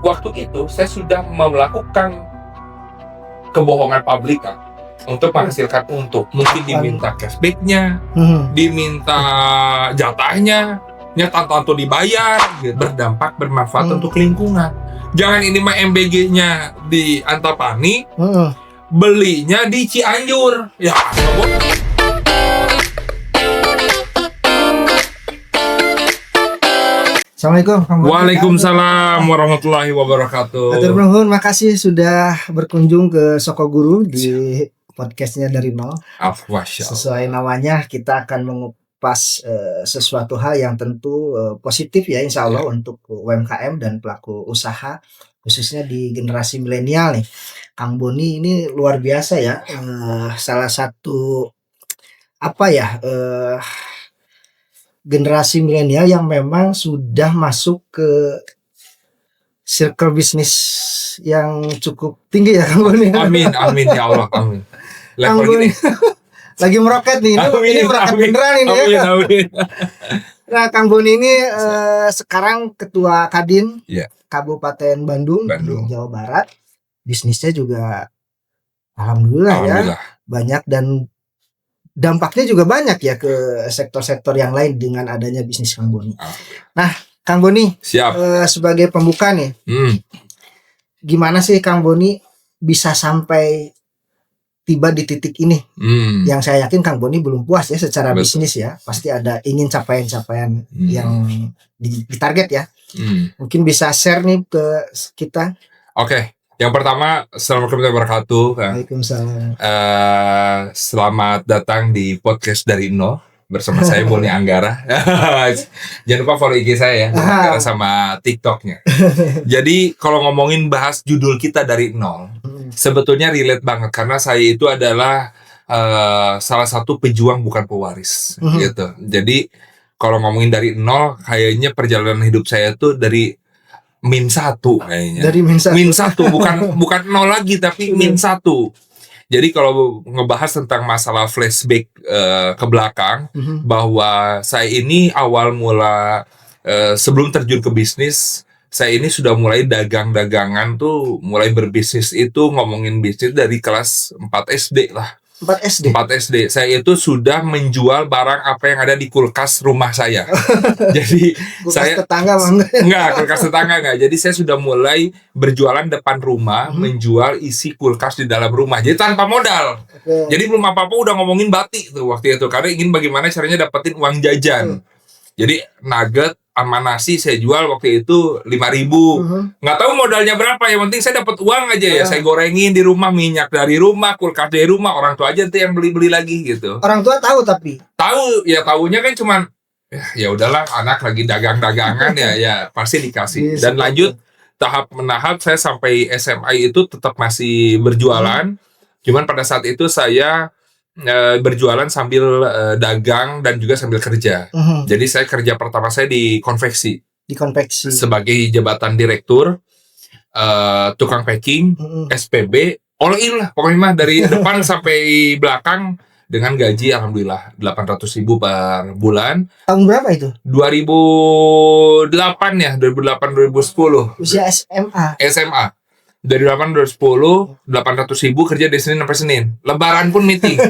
waktu itu saya sudah melakukan kebohongan pabrikan untuk menghasilkan untung. Mungkin diminta cashback-nya, diminta jatahnya, tanpa dibayar, gitu. Berdampak, bermanfaat untuk lingkungan. Jangan ini mah MBG-nya di Antapani, belinya di Cianjur. Ya, Assalamualaikum. Waalaikumsalam warahmatullahi wabarakatuh. Hatur nuhun, makasih sudah berkunjung ke Soko Guru di podcastnya dari nol. Sesuai namanya, kita akan mengupas sesuatu hal yang tentu positif ya, insya Allah untuk UMKM dan pelaku usaha, khususnya di generasi milenial nih. Kang Boni ini luar biasa ya, salah satu generasi milenial yang memang sudah masuk ke circle bisnis yang cukup tinggi ya Kang Boni. Amin ya Allah, amin. Kang Boni lagi meroket nih, ini meroket beneran ini ya. Amin. Nah, Kang Boni ini sekarang Ketua Kadin Kabupaten Bandung, Jawa Barat. Bisnisnya juga alhamdulillah ya banyak dan dampaknya juga banyak ya ke sektor-sektor yang lain dengan adanya bisnis Kang Boni. Nah, Kang Boni, sebagai pembuka nih, gimana sih Kang Boni bisa sampai tiba di titik ini? Yang saya yakin Kang Boni belum puas ya secara bisnis ya, pasti ada ingin capaian-capaian yang ditarget ya. Mungkin bisa share nih ke kita. Oke. Yang pertama, Assalamualaikum warahmatullahi wabarakatuh. Waalaikumsalam. Selamat datang di podcast dari nol bersama saya Boni Anggara. Jangan lupa follow IG saya ya, sama TikToknya. Jadi kalau ngomongin bahas judul kita dari nol, sebetulnya relate banget karena saya itu adalah salah satu pejuang bukan pewaris, gitu. Jadi kalau ngomongin dari nol, kayaknya perjalanan hidup saya itu dari -1 kayaknya. Dari -1 bukan 0 lagi tapi -1. Jadi kalau ngebahas tentang masalah flashback ke belakang, bahwa saya ini awal mula sebelum terjun ke bisnis, saya ini sudah mulai dagangan tuh, mulai berbisnis itu ngomongin bisnis dari kelas 4 SD lah. 4 SD. Saya itu sudah menjual barang apa yang ada di kulkas rumah saya. Jadi kulkas tetangga kulkas tetangga enggak. Jadi saya sudah mulai berjualan depan rumah, menjual isi kulkas di dalam rumah. Jadi tanpa modal. Jadi belum apa-apa udah ngomongin batik tuh waktu itu, karena ingin bagaimana caranya dapetin uang jajan. Jadi nugget sama nasi saya jual waktu itu 5.000. Nggak tahu modalnya berapa, yang penting saya dapat uang aja ya. Saya gorengin di rumah, minyak dari rumah, kulkas dari rumah, orang tua aja tuh yang beli lagi gitu. Orang tua tahu tapi tahunya kan cuman ya udahlah, anak lagi dagangan ya pasti dikasih. Dan lanjut tahap menahap, saya sampai SMA itu tetap masih berjualan. Cuman pada saat itu saya berjualan sambil dagang dan juga sambil kerja. Jadi saya kerja pertama saya di konveksi sebagai jabatan direktur, tukang packing, SPB, all in lah pokoknya mah dari depan sampai belakang, dengan gaji alhamdulillah 800.000 per bulan. Tahun berapa itu? 2008 ya, 2008-2010. Usia SMA. Dari 2010, 800.000 kerja dari Senin sampai Senin. Lebaran pun meeting.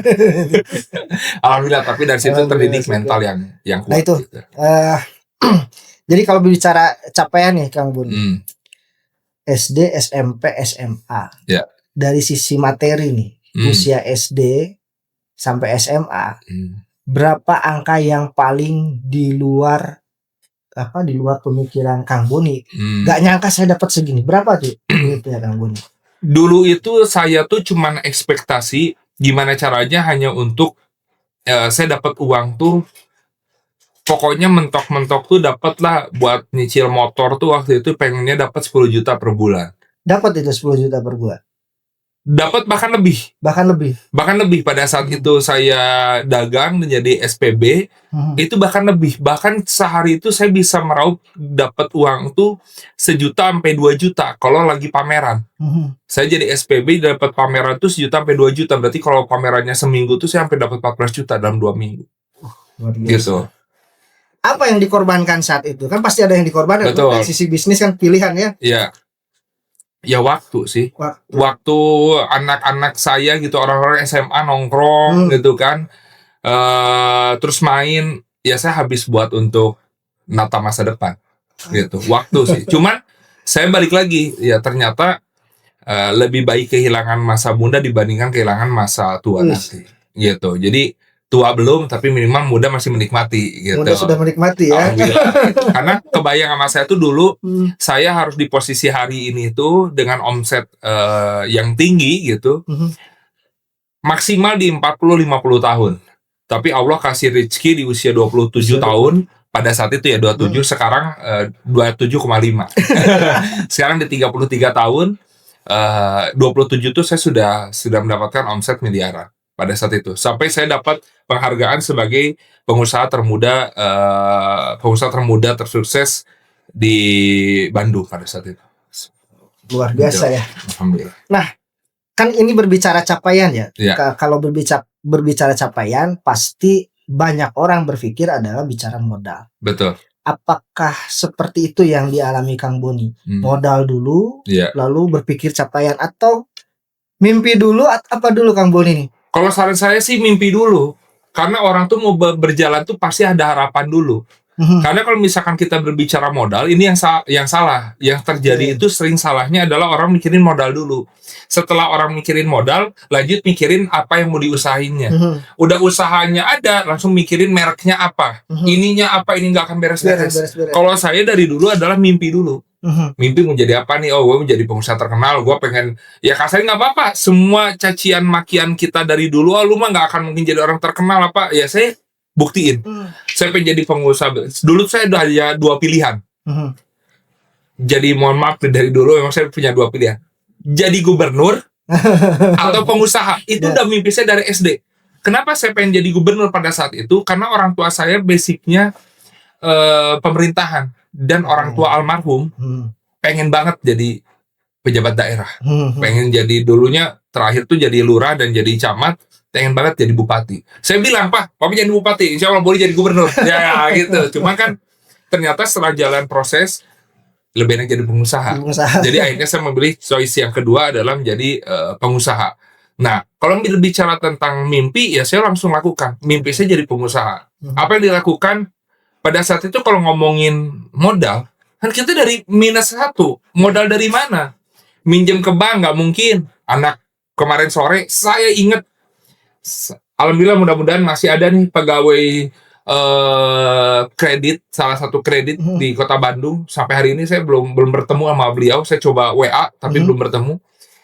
Alhamdulillah, tapi dari situ terdidik mental yang kuat. Nah itu. Gitu. Jadi kalau berbicara capaian nih Kang Boni, SD, SMP, SMA. Ya. Dari sisi materi nih, usia SD sampai SMA, berapa angka yang paling di luar pemikiran Kang Boni? Gak nyangka saya dapat segini. Berapa tuh gitu ya Kang Boni? Dulu itu saya tuh cuman ekspektasi gimana caranya hanya untuk saya dapat uang tuh, pokoknya mentok-mentok tuh dapat lah buat nyicil motor tuh. Waktu itu pengennya dapat 10 juta per bulan. Dapat itu 10 juta per bulan? Dapat bahkan lebih pada saat itu saya dagang menjadi SPB. Itu bahkan lebih, bahkan sehari itu saya bisa meraup dapat uang tuh 1 juta sampai 2 juta kalau lagi pameran. Saya jadi SPB dapat pameran tuh 1 juta sampai 2 juta, berarti kalau pamerannya seminggu tuh saya sampai dapat 14 juta dalam 2 minggu. Gitu. Apa yang dikorbankan saat itu? Kan pasti ada yang dikorbankan. Betul. Dari sisi bisnis kan pilihan ya. Iya. Ya waktu sih. Waktu anak-anak saya gitu, orang-orang SMA nongkrong gitu kan. Terus main, ya saya habis buat untuk nata masa depan gitu. Waktu sih. Cuman saya balik lagi, ya ternyata lebih baik kehilangan masa muda dibandingkan kehilangan masa tua nanti gitu. Jadi tua belum, tapi minimal muda masih menikmati gitu. Muda sudah menikmati ya. Karena kebayang sama saya tuh dulu saya harus di posisi hari ini tuh dengan omset yang tinggi gitu. Maksimal di 40-50 tahun. Tapi Allah kasih rezeki di usia 27 tahun. Pada saat itu ya 27, sekarang 27,5. Sekarang di 33 tahun, 27 tuh saya sudah mendapatkan omset miliaran pada saat itu. Sampai saya dapat penghargaan sebagai pengusaha termuda tersukses di Bandung pada saat itu. Luar biasa ya. Alhamdulillah. Nah, kan ini berbicara capaian ya. Kalau berbicara capaian, pasti banyak orang berpikir adalah bicara modal. Betul. Apakah seperti itu yang dialami Kang Boni? Modal dulu, lalu berpikir capaian, atau mimpi dulu, apa dulu Kang Boni nih? Kalau saran saya sih mimpi dulu. Karena orang tuh mau berjalan tuh pasti ada harapan dulu. Karena kalau misalkan kita berbicara modal, ini yang salah. Yang terjadi itu sering salahnya adalah orang mikirin modal dulu. Setelah orang mikirin modal, lanjut mikirin apa yang mau diusahainnya. Udah usahanya ada, langsung mikirin mereknya apa. Ininya apa, ini nggak akan beres-beres. Kalau saya dari dulu adalah mimpi dulu. Mimpi mau jadi apa nih? Oh, gue mau jadi pengusaha terkenal. Gue pengen, ya kasarnya nggak apa-apa. Semua cacian makian kita dari dulu, lu mah nggak akan mungkin jadi orang terkenal apa. Ya saya buktiin. Saya pengen jadi pengusaha. Dulu saya udah ada 2 pilihan. Jadi mohon maaf dari dulu memang saya punya 2 pilihan. Jadi gubernur atau pengusaha. Itu udah mimpi saya dari SD. Kenapa saya pengen jadi gubernur pada saat itu? Karena orang tua saya basicnya pemerintahan. Dan orang tua almarhum pengen banget jadi pejabat daerah. Pengen jadi, dulunya terakhir tuh jadi lurah dan jadi camat. Pengen banget jadi bupati. Saya bilang, Pak, Papi jadi bupati, insya Allah boleh jadi gubernur. Ya gitu. Cuma kan ternyata setelah jalan proses, lebih enak jadi pengusaha. Jadi akhirnya saya memilih choice yang kedua adalah menjadi pengusaha. Nah, kalau berbicara tentang mimpi, ya saya langsung lakukan. Mimpi saya jadi pengusaha. Apa yang dilakukan pada saat itu? Kalau ngomongin modal, kan kita dari -1. Modal dari mana? Minjem ke bank nggak mungkin. Anak kemarin sore saya ingat, alhamdulillah mudah-mudahan masih ada nih pegawai kredit, salah satu kredit di Kota Bandung. Sampai hari ini saya belum bertemu sama beliau. Saya coba WA tapi belum bertemu.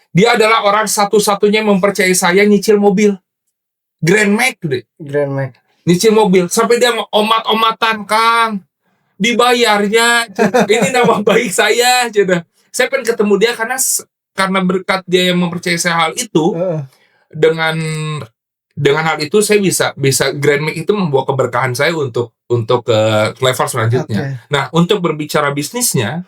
Dia adalah orang satu-satunya yang mempercayai saya nyicil mobil Grand Max deh. Nyicil mobil sampai dia omat-omatan, Kang, dibayarnya. Ini nama baik saya. Saya pengen ketemu dia karena berkat dia yang mempercayai saya hal itu. Dengan hal itu saya bisa Grand Max itu membawa keberkahan saya untuk ke level selanjutnya. Nah, untuk berbicara bisnisnya,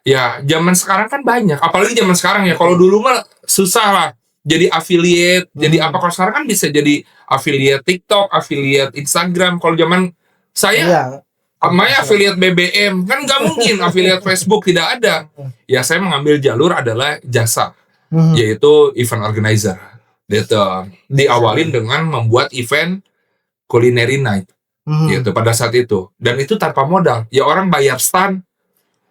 ya zaman sekarang kan banyak, apalagi zaman sekarang ya. Kalau dulu mah susah lah jadi affiliate, jadi apa. Kalau sekarang kan bisa jadi affiliate TikTok, affiliate Instagram. Kalau zaman saya namanya affiliate BBM, kan nggak mungkin affiliate Facebook, tidak ada. Ya saya mengambil jalur adalah jasa, yaitu event organizer. Gitu. Diawalin dengan membuat event culinary night gitu pada saat itu, dan itu tanpa modal. Ya orang bayar stand,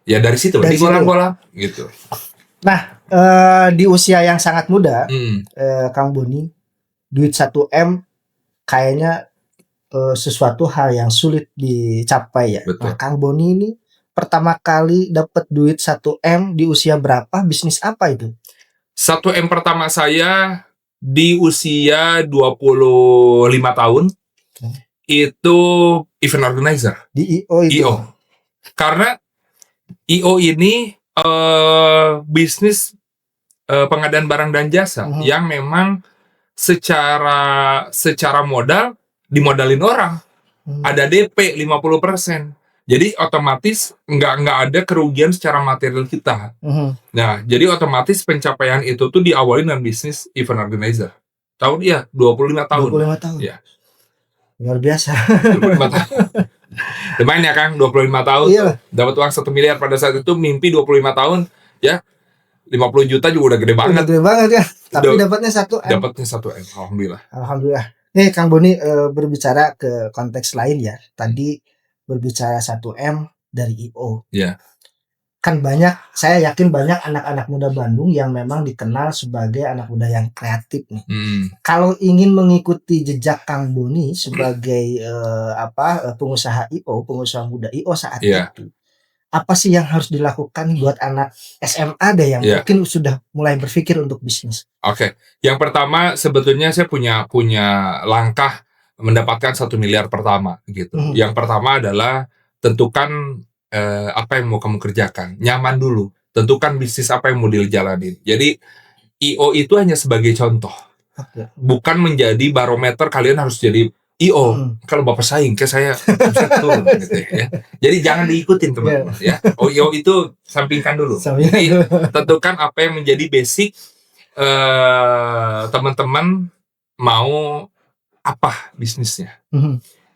ya dari situ digolang-golang gitu. Nah, di usia yang sangat muda, Kang Boni, duit 1M kayaknya sesuatu hal yang sulit dicapai ya. Nah, Kang Boni ini pertama kali dapat duit 1M di usia berapa? Bisnis apa itu? 1M pertama saya di usia 25 tahun. Itu event organizer. Di IO itu. IO. Karena IO ini bisnis pengadaan barang dan jasa yang memang secara modal dimodalin orang. Ada DP 50%. Jadi otomatis nggak ada kerugian secara material kita. Nah, jadi otomatis pencapaian itu tuh diawali dengan bisnis event organizer. Tahun dia 25 tahun. 25 tahun. Ya. Luar biasa. 25 tahun. Lumayan ya Kang, 25 tahun. Dapat uang 1 miliar pada saat itu, mimpi 25 tahun ya. 50 juta juga udah gede banget. Udah gede banget ya. Tapi dapatnya 1M. Dapatnya 1M. Alhamdulillah. Nih Kang Boni berbicara ke konteks lain ya. Tadi berbicara 1M dari IO. Iya. Kan saya yakin banyak anak-anak muda Bandung yang memang dikenal sebagai anak muda yang kreatif nih. Kalau ingin mengikuti jejak Kang Boni sebagai pengusaha IO, pengusaha muda IO saat itu, apa sih yang harus dilakukan buat anak SMA deh yang mungkin sudah mulai berpikir untuk bisnis? Oke. Yang pertama sebetulnya saya punya langkah mendapatkan 1 miliar pertama gitu. Yang pertama adalah tentukan apa yang mau kamu kerjakan, nyaman dulu, tentukan bisnis apa yang mau dijalanin. Jadi IO itu hanya sebagai contoh, bukan menjadi barometer kalian harus jadi IO. Kalau bapak saing ke saya turun gitu ya. Jadi jangan diikutin teman-teman ya. IO itu sampingkan dulu. Jadi tentukan apa yang menjadi basic teman-teman mau apa bisnisnya.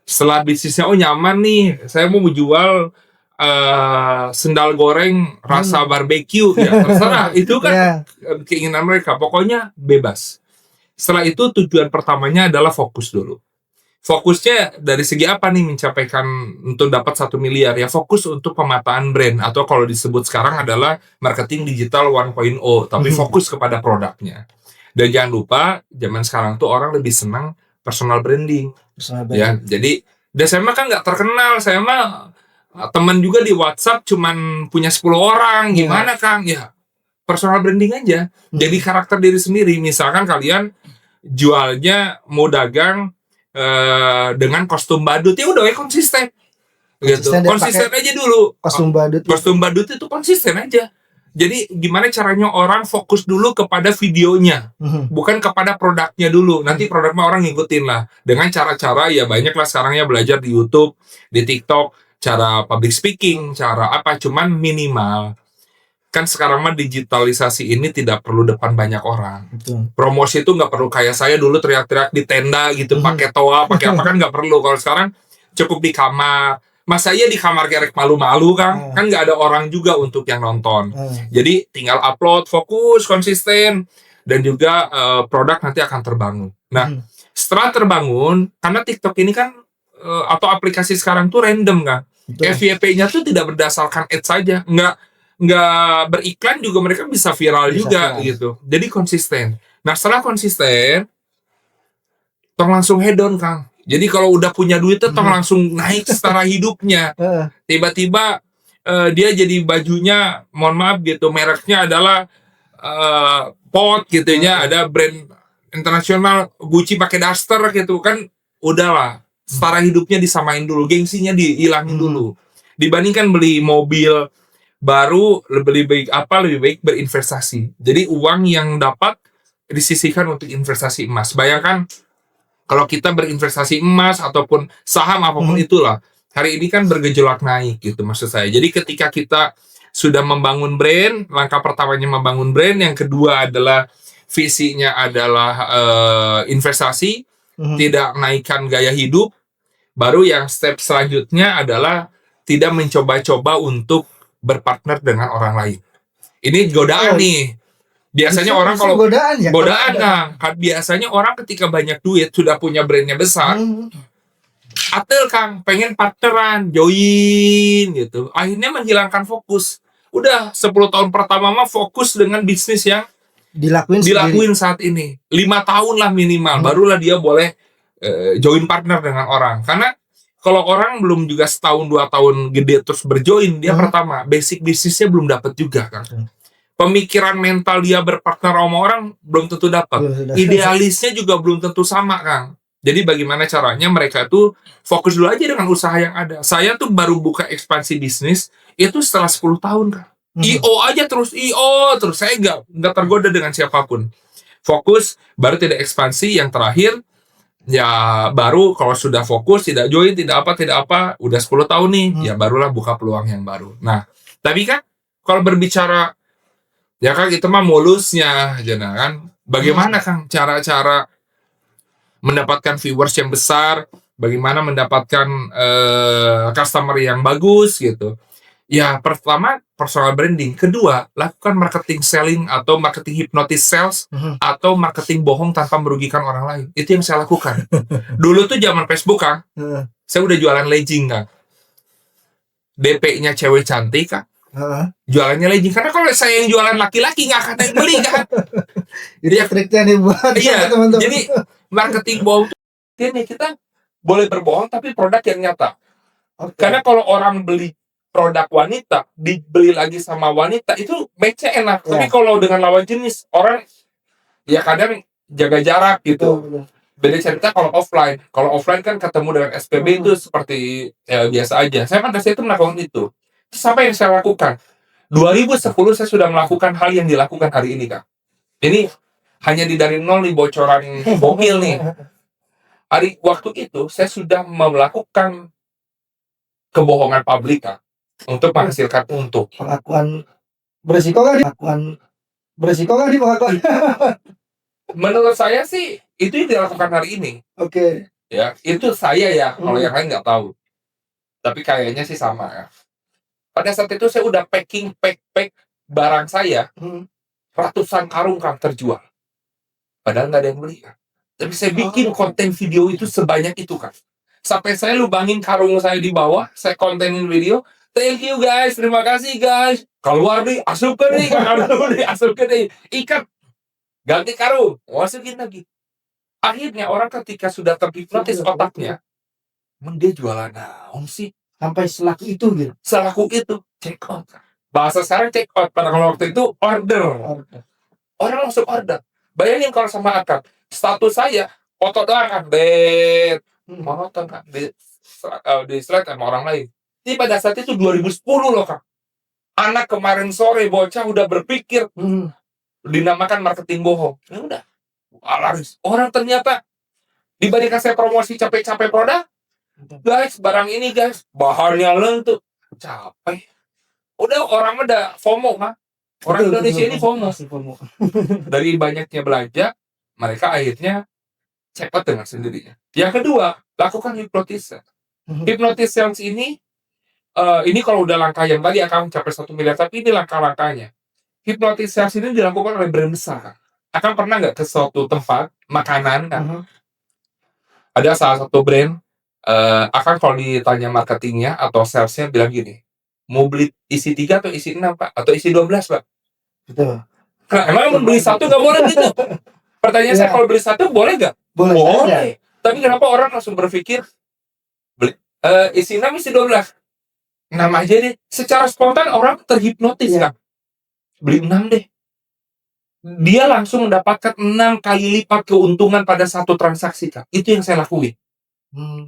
Setelah bisnisnya nyaman nih, saya mau menjual sendal goreng rasa barbecue ya terserah, itu kan keinginan mereka, pokoknya bebas. Setelah itu tujuan pertamanya adalah fokus dulu. Fokusnya dari segi apa nih mencapaikan untuk dapat 1 miliar ya, fokus untuk pemataan brand atau kalau disebut sekarang adalah marketing digital 1.0, tapi fokus kepada produknya. Dan jangan lupa zaman sekarang tuh orang lebih senang personal branding. Ya, jadi saya mah kan nggak terkenal, saya mah teman juga di WhatsApp cuman punya 10 orang, gimana Kang? Ya personal branding aja. Jadi karakter diri sendiri. Misalkan kalian jualnya mau dagang dengan kostum badut, ya udah konsisten. Gitu. Konsisten aja dulu. Kostum badut itu konsisten aja. Jadi gimana caranya orang fokus dulu kepada videonya, bukan kepada produknya dulu. Nanti produknya orang ngikutin lah. Dengan cara-cara ya banyak lah sekarang ya, belajar di YouTube, di TikTok, cara public speaking, cara apa, cuman minimal. Kan sekarang mah digitalisasi ini tidak perlu depan banyak orang. Promosi itu nggak perlu kayak saya dulu teriak-teriak di tenda gitu, pakai toa, pakai apa, kan nggak perlu. Kalau sekarang cukup di kamar. Mas saya di kamar gerek malu-malu kan nggak ada orang juga untuk yang nonton. Jadi tinggal upload, fokus, konsisten, dan juga produk nanti akan terbangun. Nah, setelah terbangun, karena TikTok ini kan atau aplikasi sekarang tuh random kan. FYP-nya tuh tidak berdasarkan ads saja, nggak beriklan juga mereka bisa viral juga gitu. Jadi konsisten. Nah setelah konsisten, tong langsung head on Kang. Jadi kalau udah punya duit tuh tong langsung naik setara hidupnya. Tiba-tiba dia jadi bajunya, mohon maaf gitu, mereknya adalah pot gitu ya, ada brand internasional Gucci pakai daster gitu kan, udahlah. Setara hidupnya disamain dulu, gengsinya dihilangin dulu. Dibandingkan beli mobil baru, lebih baik berinvestasi. Jadi uang yang dapat disisihkan untuk investasi emas. Bayangkan kalau kita berinvestasi emas ataupun saham apapun itulah, hari ini kan bergejolak naik gitu maksud saya. Jadi ketika kita sudah membangun brand, langkah pertamanya membangun brand, yang kedua adalah visinya adalah investasi, tidak naikkan gaya hidup. Baru yang step selanjutnya adalah tidak mencoba-coba untuk berpartner dengan orang lain. Ini godaan nih. Biasanya orang kalau godaan Kang, biasanya orang ketika banyak duit, sudah punya brandnya besar, atel Kang, pengen partneran, join gitu. Akhirnya menghilangkan fokus. Udah 10 tahun pertama mah fokus dengan bisnis yang dilakuin saat ini. 5 tahun lah minimal, barulah dia boleh join partner dengan orang. Karena kalau orang belum juga setahun 2 tahun gede terus berjoin, dia pertama basic bisnisnya belum dapat juga Kang. Pemikiran mental dia berpartner sama orang belum tentu dapat. Idealisnya juga belum tentu sama Kang. Jadi bagaimana caranya mereka tuh fokus dulu aja dengan usaha yang ada. Saya tuh baru buka ekspansi bisnis itu setelah 10 tahun Kang. IO aja terus, saya nggak tergoda dengan siapapun. Fokus, baru tidak ekspansi. Yang terakhir ya baru kalau sudah fokus, tidak join, tidak apa, udah 10 tahun nih, ya barulah buka peluang yang baru. Nah, tapi kan kalau berbicara ya Kang, itu mah mulusnya aja kan. Bagaimana Kang cara-cara mendapatkan viewers yang besar, bagaimana mendapatkan customer yang bagus gitu. Ya, pertama personal branding, kedua lakukan marketing selling atau marketing hypnosis sales atau marketing bohong tanpa merugikan orang lain. Itu yang saya lakukan. Dulu tuh zaman Facebook, Kang, saya udah jualan legging, Kang. DP-nya cewek cantik, Kang. Jualannya legging, karena kalau saya yang jualan laki-laki nggak akan yang beli, kan. Jadi triknya nih buat teman-teman. Jadi marketing bohong tuh kita boleh berbohong tapi produk yang nyata. Karena kalau orang beli produk wanita dibeli lagi sama wanita itu match-nya enak. Tapi kalau dengan lawan jenis orang ya kadang jaga jarak gitu. Beda cerita kalau offline. Kalau offline kan ketemu dengan SPB itu seperti biasa aja. Saya pada saat itu melakukan itu. Terus apa yang saya lakukan? 2010 saya sudah melakukan hal yang dilakukan hari ini, Kak. Ini hanya dari nol nih bocoran bokil nih. Waktu itu saya sudah melakukan kebohongan publik, Kak, untuk menghasilkan untung. Pengakuan beresiko nggak nih pengakuan? Menurut saya sih itu yang dilakukan hari ini. Oke. Ya, itu saya ya. Kalau yang lain nggak tahu. Tapi kayaknya sih sama ya. Pada saat itu saya udah pack barang saya, ratusan karung, Kang, terjual. Padahal nggak ada yang beli, Kang. Tapi saya bikin konten video itu sebanyak itu, Kang. Sampai saya lubangin karung saya di bawah, saya kontenin video. Thank you guys, terima kasih guys. Keluar nih, asupkan nih, asupkan nih, ikat, ganti karung, masukin lagi. Akhirnya orang ketika sudah terhipnotis otaknya, dia jualan naon sih? Sampai selaku itu gitu. Selaku itu, check out. Bahasa sekarang check out, pada waktu itu order. Orang langsung order. Bayangin kalau sama akad, status saya foto doang, kan, monoton, kan, di slide sama orang lain. Jadi pada saat itu 2010 loh, Kak. Anak kemarin sore bocah udah berpikir dinamakan marketing bohong. Ya udah, laris. Orang ternyata dibandingkan saya promosi capek-capek produk, guys, barang ini guys, bahannya lentur, capek. Udah orang udah FOMO, Kak. Orang Indonesia ini FOMO. Dari banyaknya belanja, mereka akhirnya cepat dengan sendirinya. Yang kedua, lakukan hypnosis. Hypnosis sales ini kalau udah langkah yang tadi akan mencapai 1 miliar, tapi ini langkah-langkahnya. Hypnosis sales ini dilakukan oleh brand besar. Akan pernah nggak ke suatu tempat makanan, kan? Ada salah satu brand akan kalau ditanya marketingnya atau salesnya bilang gini, mau beli isi 3 atau isi 6, Pak? Atau isi 12, Pak? Betul. Nah, emang beli satu nggak boleh gitu? Pertanyaan saya, kalau beli satu boleh nggak? Boleh. Tapi kenapa orang langsung berpikir beli isi 6, isi 12? 6 aja deh. Secara spontan orang terhipnotis, kan? Beli 6 deh. Dia langsung mendapatkan 6 kali lipat keuntungan pada satu transaksi, Kak. Itu yang saya lakuin.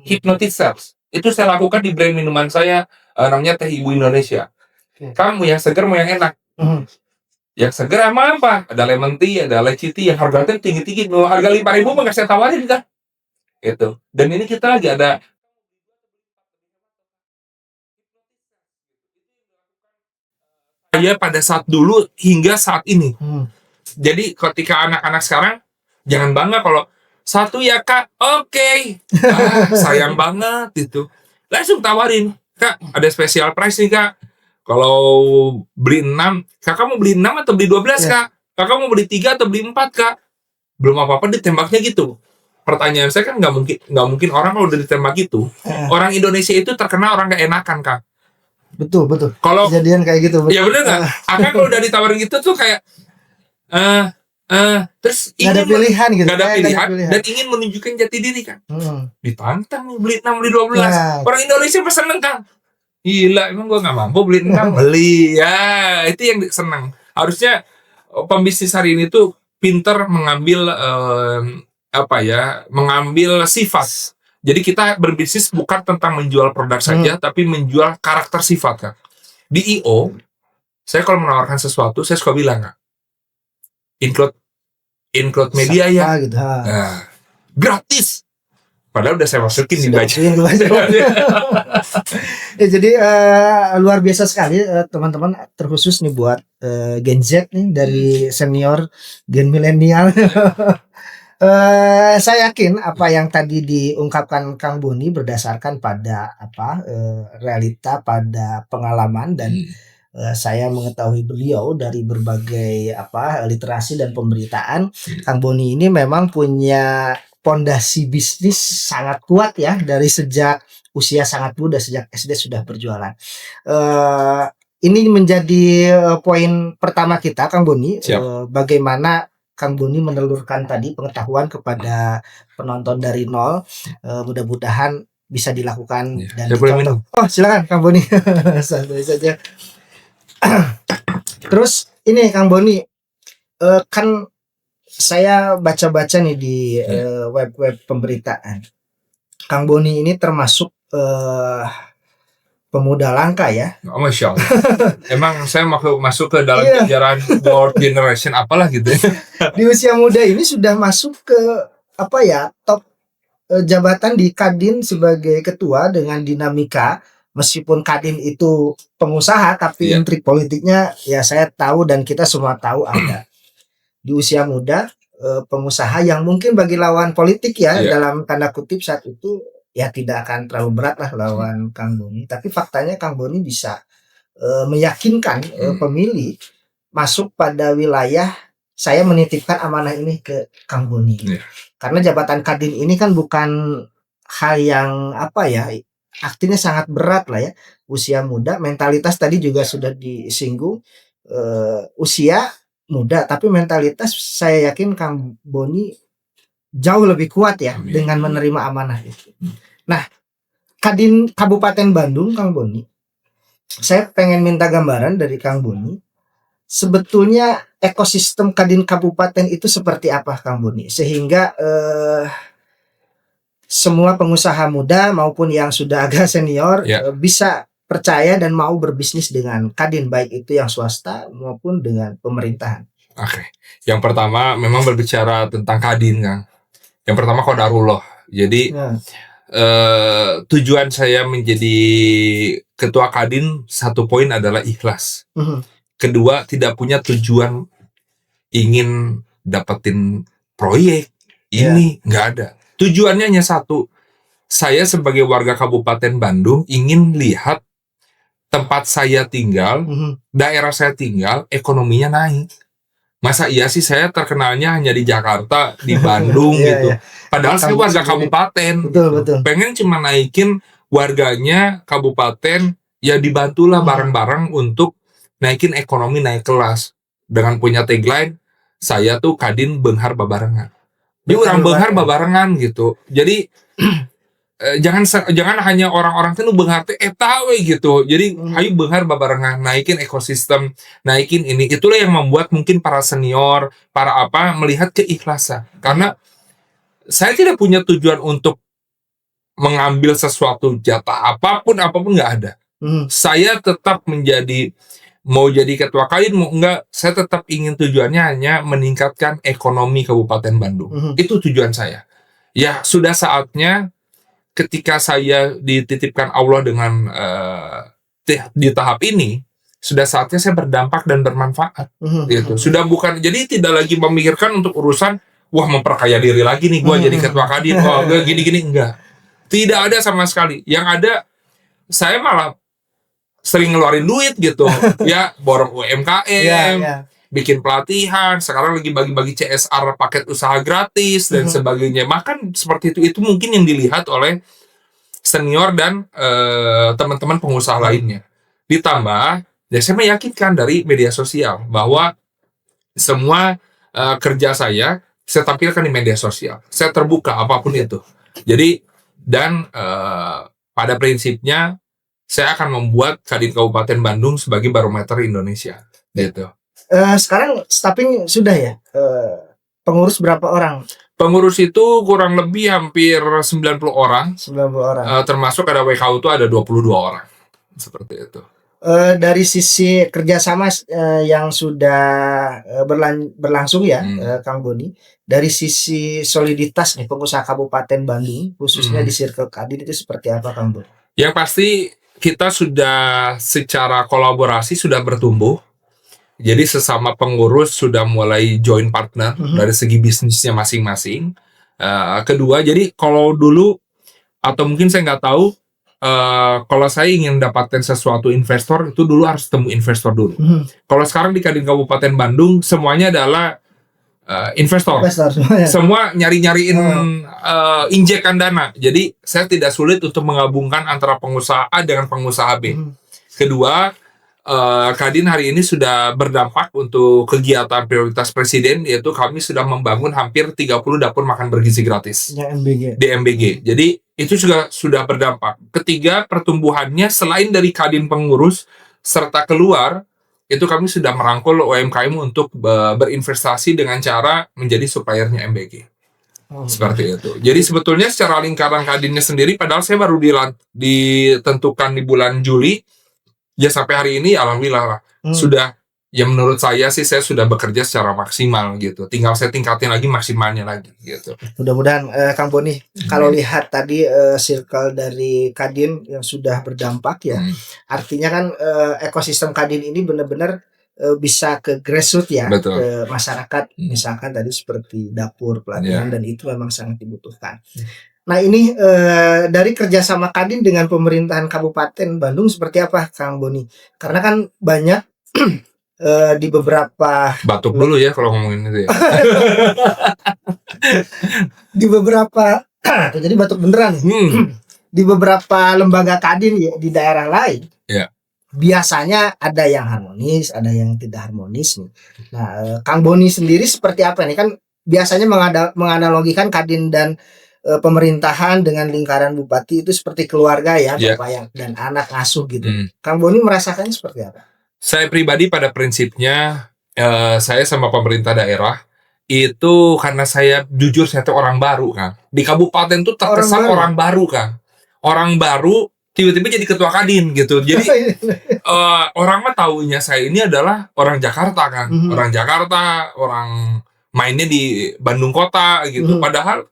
Hypnosis sales. Itu saya lakukan di brand minuman saya, namanya Teh Ibu Indonesia. Kamu yang segar mau yang enak. Yang segar sama apa? Ada lemon tea, ada lychee tea yang harganya tinggi-tinggi. Harga 5.000 mah nggak saya tawarin, Kak. Itu. Dan ini kita lagi ada pada saat dulu hingga saat ini. Jadi ketika anak-anak sekarang jangan bangga kalau satu ya, Kak, oke. Sayang banget itu. Langsung tawarin, Kak, ada special price nih, Kak. Kalau beli 6, Kakak mau beli 6 atau beli 12, Kak? Kakak mau beli 3 atau beli 4, Kak? Belum apa-apa ditembaknya gitu. Pertanyaan saya kan nggak mungkin orang kalau udah ditembak gitu. Orang Indonesia itu terkenal orang nggak enakan, Kak. Betul. Kalau kejadian kayak gitu. Betul. Ya bener nggak? Akan kalau udah ditawarin gitu tuh kayak terus nggak ada pilihan gitu. Nggak ada pilihan dan ingin menunjukkan jati diri, kan. Ditantang nih beli 6 beli 12. Orang Indonesia pasti seneng, Kang. Gila, emang gue nggak mampu beli 6 beli. Ya, itu yang seneng. Harusnya pembisnis hari ini tuh pinter mengambil mengambil sifat. Jadi kita berbisnis bukan tentang menjual produk saja, tapi menjual karakter sifat, Kak. Di IO, saya kalau menawarkan sesuatu, saya suka bilang, Kak, include media ya, gitu. Nah, gratis. Padahal udah saya masukin di budget. Jadi luar biasa sekali teman-teman, terkhusus nih buat Gen Z nih dari senior Gen milenial. Saya yakin apa yang tadi diungkapkan Kang Boni berdasarkan pada realita, pada pengalaman dan saya mengetahui beliau dari berbagai literasi dan pemberitaan. Kang Boni ini memang punya pondasi bisnis sangat kuat ya, dari sejak usia sangat muda, sejak SD sudah berjualan. Ini menjadi poin pertama kita, Kang Boni. Bagaimana Kang Boni menelurkan tadi pengetahuan kepada penonton dari nol. Mudah-mudahan bisa dilakukan dan dicontoh. Oh, silakan Kang Boni. Santai saja. Terus ini Kang Boni, kan saya baca-baca nih di web-web pemberitaan. Kang Boni ini termasuk pemuda langka ya. Oh, Masya Allah. Emang saya masuk ke dalam jajaran World Generation apalah gitu ya. Di usia muda ini sudah masuk ke top jabatan di Kadin sebagai ketua dengan dinamika. Meskipun Kadin itu pengusaha, tapi intrik politiknya ya saya tahu dan kita semua tahu ada. Di usia muda pengusaha yang mungkin bagi lawan politik dalam tanda kutip saat itu ya tidak akan terlalu berat lah lawan Kang Boni. Tapi faktanya Kang Boni bisa meyakinkan pemilih masuk pada wilayah saya menitipkan amanah ini ke Kang Boni. Karena jabatan Kadin ini kan bukan hal yang artinya sangat berat lah ya. Usia muda, mentalitas tadi juga sudah disinggung. Usia muda tapi mentalitas saya yakin Kang Boni jauh lebih kuat ya dengan menerima amanah itu. Nah, Kadin Kabupaten Bandung, Kang Boni, saya pengen minta gambaran dari Kang Boni. Sebetulnya ekosistem Kadin Kabupaten itu seperti apa, Kang Boni? Sehingga semua pengusaha muda maupun yang sudah agak senior bisa percaya dan mau berbisnis dengan Kadin, baik itu yang swasta maupun dengan pemerintahan. Oke. Yang pertama memang berbicara tentang Kadin, Kang. Yang pertama qadarullah. Jadi tujuan saya menjadi ketua Kadin, satu poin adalah ikhlas. Kedua, tidak punya tujuan ingin dapetin proyek ini, nggak ada. Tujuannya hanya satu. Saya sebagai warga Kabupaten Bandung ingin lihat tempat saya tinggal, daerah saya tinggal, ekonominya naik. Masa iya sih saya terkenalnya hanya di Jakarta, di Bandung gitu. Padahal saya warga kabupaten. Betul. Pengen cuma naikin warganya kabupaten, ya dibantulah bareng-bareng untuk naikin ekonomi, naik kelas. Dengan punya tagline, saya tuh Kadin Beunghar Babarengan. Dia orang Beunghar Babarengan gitu. Jadi jangan hanya orang-orang itu Beunghar teh eta we gitu. Jadi ayo Beunghar Babarengan, naikin ekosistem, naikin ini. Itulah yang membuat mungkin para senior, para melihat keikhlasan. Karena saya tidak punya tujuan untuk mengambil sesuatu jatah apapun nggak ada. Saya tetap mau jadi ketua Kadin mau enggak, saya tetap ingin tujuannya hanya meningkatkan ekonomi Kabupaten Bandung. Itu tujuan saya. Ya sudah saatnya ketika saya dititipkan Allah dengan di tahap ini, sudah saatnya saya berdampak dan bermanfaat. Gitu. Sudah bukan, jadi tidak lagi memikirkan untuk urusan memperkaya diri lagi nih gue jadi ketua Kadin, gue gini-gini, enggak. Tidak ada sama sekali. Yang ada saya malah sering ngeluarin duit gitu. Ya, borong UMKM, bikin pelatihan, sekarang lagi bagi-bagi CSR paket usaha gratis dan sebagainya. Bahkan seperti itu mungkin yang dilihat oleh senior dan teman-teman pengusaha lainnya. Ditambah, ya saya meyakinkan dari media sosial bahwa semua kerja saya tampilkan di media sosial. Saya terbuka apapun itu. Jadi dan pada prinsipnya saya akan membuat Kadin Kabupaten Bandung sebagai barometer Indonesia. Gitu. Sekarang staffing sudah ya? Pengurus berapa orang? Pengurus itu kurang lebih hampir 90 orang. 90 orang. Termasuk ada WKU itu ada 22 orang. Seperti itu. Dari sisi kerjasama yang sudah berlangsung ya, Kang Boni. Dari sisi soliditas nih pengusaha Kabupaten Bandung, khususnya di Circle Kadin itu seperti apa, Kang Boni? Yang pasti kita sudah secara kolaborasi sudah bertumbuh. Jadi sesama pengurus sudah mulai join partner dari segi bisnisnya masing-masing. Kedua, jadi kalau dulu atau mungkin saya nggak tahu, kalau saya ingin dapatkan sesuatu investor itu dulu harus temu investor dulu. Kalau sekarang di Kadin Kabupaten Bandung semuanya adalah investor semua nyariin injekan dana. Jadi saya tidak sulit untuk menggabungkan antara pengusaha A dengan pengusaha B. Kedua, Kadin hari ini sudah berdampak untuk kegiatan prioritas Presiden, yaitu kami sudah membangun hampir 30 dapur makan bergizi gratis di MBG. Jadi itu juga sudah berdampak. Ketiga, pertumbuhannya selain dari Kadin pengurus serta keluar, itu kami sudah merangkul UMKM untuk berinvestasi dengan cara menjadi suppliernya MBG. Seperti itu. Jadi sebetulnya secara lingkaran Kadinnya sendiri, padahal saya baru ditentukan di bulan Juli, ya sampai hari ini alhamdulillah lah sudah, ya menurut saya sih saya sudah bekerja secara maksimal gitu. Tinggal saya tingkatin lagi maksimalnya lagi gitu. Mudah-mudahan Kang Boni, kalau lihat tadi circle dari Kadin yang sudah berdampak ya, artinya kan ekosistem Kadin ini benar-benar bisa ke grassroots ya. Betul. Ke masyarakat, misalkan tadi seperti dapur, pelatihan, dan itu memang sangat dibutuhkan. Nah ini dari kerjasama Kadin dengan pemerintahan Kabupaten Bandung seperti apa Kang Boni? Karena kan banyak di beberapa, batuk dulu ya kalau ngomongin itu ya. Di beberapa jadi batuk beneran. Di beberapa lembaga Kadin ya, di daerah lain, biasanya ada yang harmonis, ada yang tidak harmonis nih. Nah Kang Boni sendiri seperti apa nih? Kan biasanya menganalogikan Kadin dan pemerintahan dengan lingkaran bupati itu seperti keluarga ya, bapak dan anak asuh gitu. Kang Boni merasakannya seperti apa? Saya pribadi pada prinsipnya, saya sama pemerintah daerah itu karena saya jujur saya tuh orang baru kan. Di kabupaten tuh terkesan orang baru kan. Orang baru tiba-tiba jadi ketua Kadin gitu. Jadi orang mah taunya saya ini adalah orang Jakarta kan. Orang Jakarta, orang mainnya di Bandung kota gitu. Padahal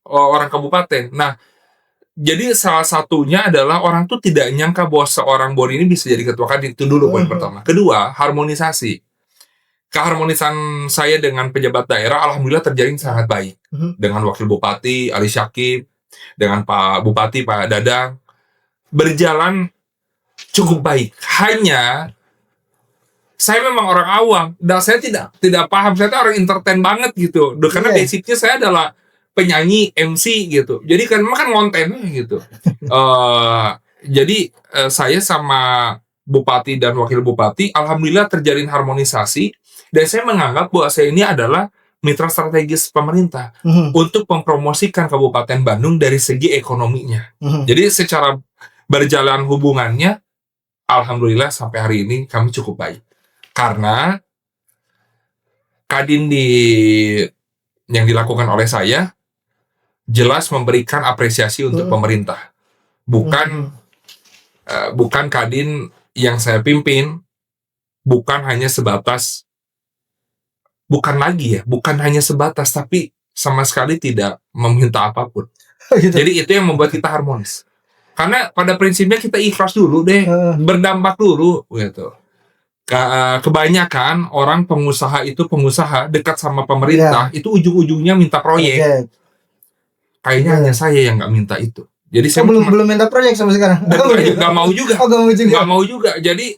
orang kabupaten. Nah, jadi salah satunya adalah orang tuh tidak nyangka bahwa seorang Boni ini bisa jadi ketua Kadin. Itu dulu poin pertama. Kedua, harmonisasi. Keharmonisan saya dengan pejabat daerah alhamdulillah terjalin sangat baik. Dengan Wakil Bupati Ali Syakib, dengan Pak Bupati Pak Dadang, berjalan cukup baik. Hanya saya memang orang awam dan saya tidak paham. Saya tuh orang entertain banget gitu. Karena basicnya saya adalah penyanyi, MC gitu. Jadi kan kontennya gitu. Jadi saya sama Bupati dan Wakil Bupati alhamdulillah terjalin harmonisasi, dan saya menganggap bahwa saya ini adalah mitra strategis pemerintah untuk mempromosikan Kabupaten Bandung dari segi ekonominya. Jadi secara berjalan hubungannya alhamdulillah sampai hari ini kami cukup baik. Karena Kadin yang dilakukan oleh saya jelas memberikan apresiasi untuk pemerintah. Bukan Kadin yang saya pimpin bukan hanya sebatas tapi sama sekali tidak meminta apapun. Jadi itu yang membuat kita harmonis. Karena pada prinsipnya kita ikhlas dulu deh, berdampak dulu gitu. Kebanyakan orang pengusaha dekat sama pemerintah itu ujung-ujungnya minta proyek. Kayaknya hanya saya yang nggak minta itu. Jadi saya belum minta proyek sampai sekarang. Nggak mau juga. Nggak mau juga. Jadi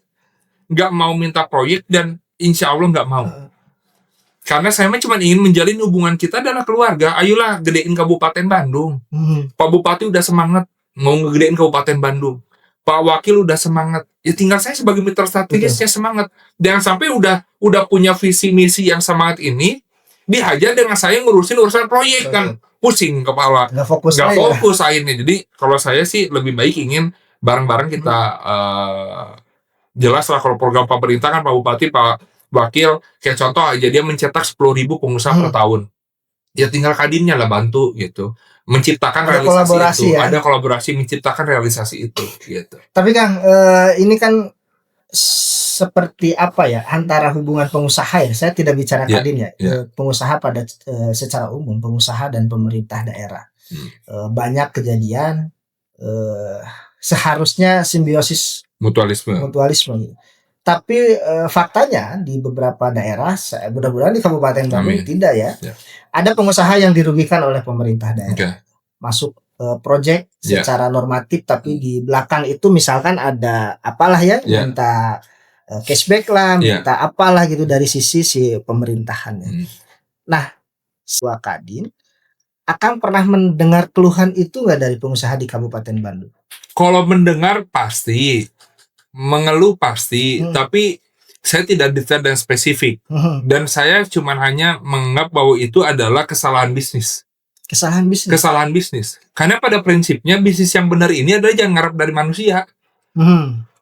nggak mau minta proyek dan insya Allah nggak mau. Karena saya cuma ingin menjalin hubungan kita adalah keluarga. Ayolah gedein Kabupaten Bandung. Pak Bupati udah semangat mau ngegedein Kabupaten Bandung. Pak Wakil udah semangat. Ya tinggal saya sebagai mitra strategisnya semangat. Jangan sampai udah punya visi misi yang semangat ini dihajar dengan saya ngurusin urusan proyek kan. Pusing kepala, nggak fokus akhirnya. Jadi kalau saya sih lebih baik ingin bareng-bareng kita jelas lah kalau program pemerintah kan Pak Bupati, Pak Wakil, kayak contoh aja dia mencetak 10.000 pengusaha per tahun. Ya tinggal Kadinnya lah bantu gitu, menciptakan ada realisasi itu, ada kolaborasi menciptakan realisasi itu gitu. Tapi Kang, ini kan seperti apa ya antara hubungan pengusaha ya, saya tidak bicara Kadin ya, pengusaha pada secara umum, pengusaha dan pemerintah daerah. Banyak kejadian seharusnya simbiosis mutualisme gitu. Tapi faktanya di beberapa daerah, mudah-mudahan di Kabupaten Bandung tidak ya, ada pengusaha yang dirugikan oleh pemerintah daerah. Masuk proyek secara normatif, tapi di belakang itu misalkan ada apalah ya, minta cashback lah, minta apalah gitu dari sisi si pemerintahannya. Nah, Ketua Kadin akan pernah mendengar keluhan itu nggak dari pengusaha di Kabupaten Bandung? Kalau mendengar pasti, mengeluh pasti, tapi saya tidak detail dan spesifik. Dan saya cuma hanya menganggap bahwa itu adalah kesalahan bisnis. Kesalahan bisnis. Karena pada prinsipnya bisnis yang benar ini adalah jangan ngarep dari manusia.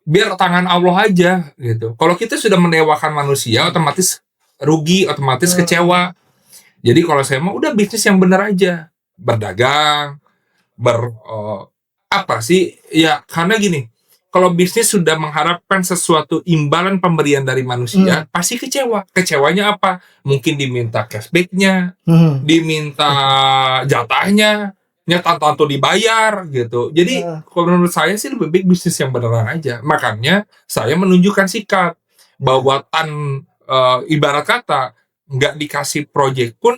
Biar tangan Allah aja gitu. Kalau kita sudah mendewakan manusia, otomatis rugi, otomatis kecewa. Jadi kalau saya mau udah bisnis yang benar aja, berdagang, apa sih ya, karena gini, kalau bisnis sudah mengharapkan sesuatu imbalan pemberian dari manusia, pasti kecewa. Kecewanya apa? Mungkin diminta cashbacknya, diminta jatahnya, tanpa dibayar gitu. Jadi kalau menurut saya sih lebih baik bisnis yang beneran aja. Makanya saya menunjukkan sikap bahwa ibarat kata nggak dikasih proyek pun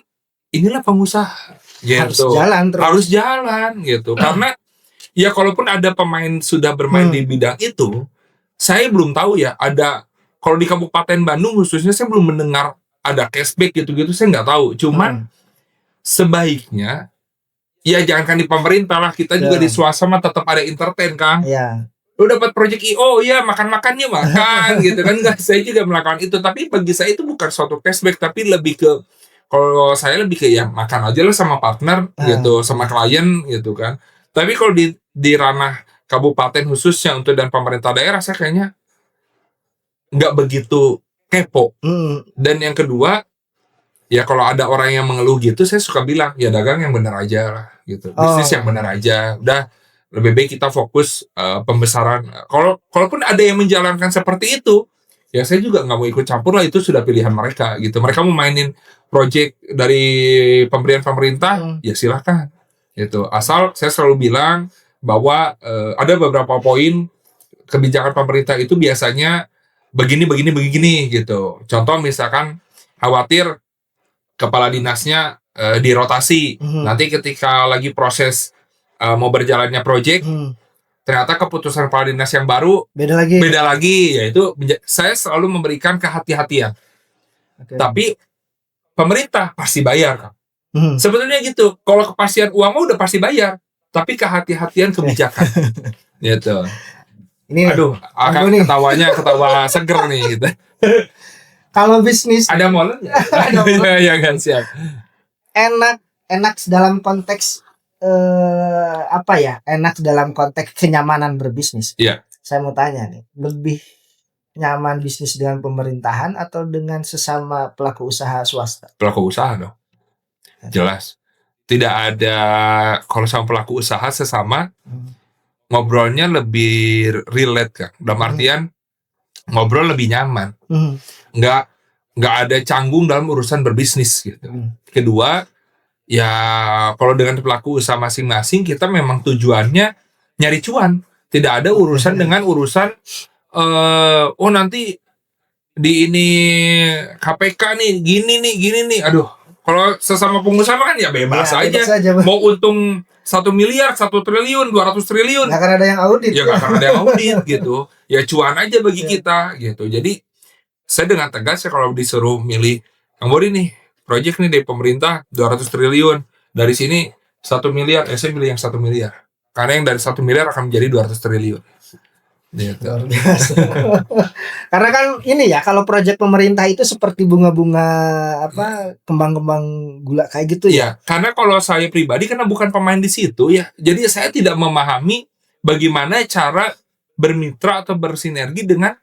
inilah pengusaha gitu. Harus jalan gitu. Karena ya kalaupun ada pemain sudah bermain di bidang itu, saya belum tahu ya ada, kalau di Kabupaten Bandung khususnya saya belum mendengar ada cashback gitu-gitu, saya nggak tahu. Cuman sebaiknya ya jangankan di pemerintah lah, kita juga di swasta tetap ada entertain, Kang. Lu dapat proyek IO, ya makan-makan yuk makan gitu kan. Saya juga melakukan itu, tapi bagi saya itu bukan suatu cashback, tapi lebih ke, kalau saya lebih ke ya makan aja lah sama partner gitu, sama klien gitu kan. Tapi kalau di ranah kabupaten khususnya untuk dan pemerintah daerah, saya kayaknya nggak begitu kepo. Dan yang kedua, ya kalau ada orang yang mengeluh gitu, saya suka bilang ya dagang yang benar aja lah gitu, bisnis yang benar aja. Udah, lebih baik kita fokus pembesaran. Kalaupun ada yang menjalankan seperti itu, ya saya juga nggak mau ikut campur lah, itu sudah pilihan mereka gitu. Mereka mau mainin project dari pemberian pemerintah, ya silahkan gitu. Asal saya selalu bilang bahwa ada beberapa poin kebijakan pemerintah itu biasanya begini gitu. Contoh misalkan khawatir kepala dinasnya dirotasi. Nanti ketika lagi proses mau berjalannya proyek, ternyata keputusan kepala dinas yang baru beda lagi. Yaitu saya selalu memberikan kehati-hatian. Tapi pemerintah pasti bayar, Kang. Sebetulnya gitu. Kalau kepastian uang udah pasti bayar, tapi kehati-hatian kebijakan. Gitu. Ini aduh, akan ketawa seger nih gitu. Kalau bisnis ada molen ya? Ya kan, siap. Enak dalam konteks apa ya? Enak dalam konteks kenyamanan berbisnis. Iya. Saya mau tanya nih, lebih nyaman bisnis dengan pemerintahan atau dengan sesama pelaku usaha swasta? Pelaku usaha dong. Jelas. Tidak ada, kalau sama pelaku usaha sesama ngobrolnya lebih relate, Kak. Dalam artian ngobrol lebih nyaman. Nggak ada canggung dalam urusan berbisnis gitu. Kedua, ya kalau dengan pelaku usaha masing-masing, kita memang tujuannya nyari cuan. Tidak ada urusan dengan urusan nanti di ini KPK nih gini nih. Aduh, kalau sesama pengusaha kan ya bebas aja. Mau untung 1 miliar, 1 triliun, 200 triliun. Nggak akan ada yang audit. Ya nggak akan ada yang audit gitu. Ya cuan aja bagi kita gitu. Jadi saya dengan tegas ya kalau disuruh milih, Kang Bodi nih, proyek nih dari pemerintah 200 triliun. Dari sini 1 miliar, saya milih yang 1 miliar. Karena yang dari 1 miliar akan menjadi 200 triliun. Gitu. Luar biasa. Karena kan ini ya, kalau proyek pemerintah itu seperti bunga-bunga kembang-kembang gula kayak gitu ya. Ya, karena kalau saya pribadi karena bukan pemain di situ ya. Jadi saya tidak memahami bagaimana cara bermitra atau bersinergi dengan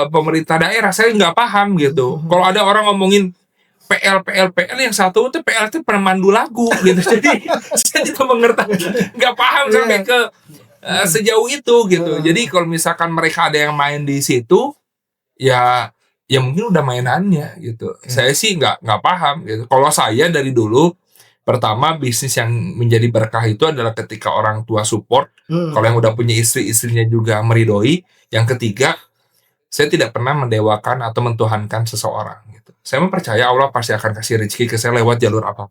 pemerintah daerah. Saya nggak paham gitu. Kalau ada orang ngomongin PL yang satu itu PL itu pemandu lagu gitu. Jadi saya tidak mengerti, nggak paham sampai ke sejauh itu gitu. Jadi kalau misalkan mereka ada yang main di situ, ya mungkin udah mainannya gitu. Saya sih nggak paham gitu. Kalau saya dari dulu, pertama bisnis yang menjadi berkah itu adalah ketika orang tua support. Kalau yang udah punya istrinya juga meridoi. Yang ketiga, saya tidak pernah mendewakan atau mentuhankan seseorang gitu. Saya percaya Allah pasti akan kasih rezeki ke saya lewat jalur apa.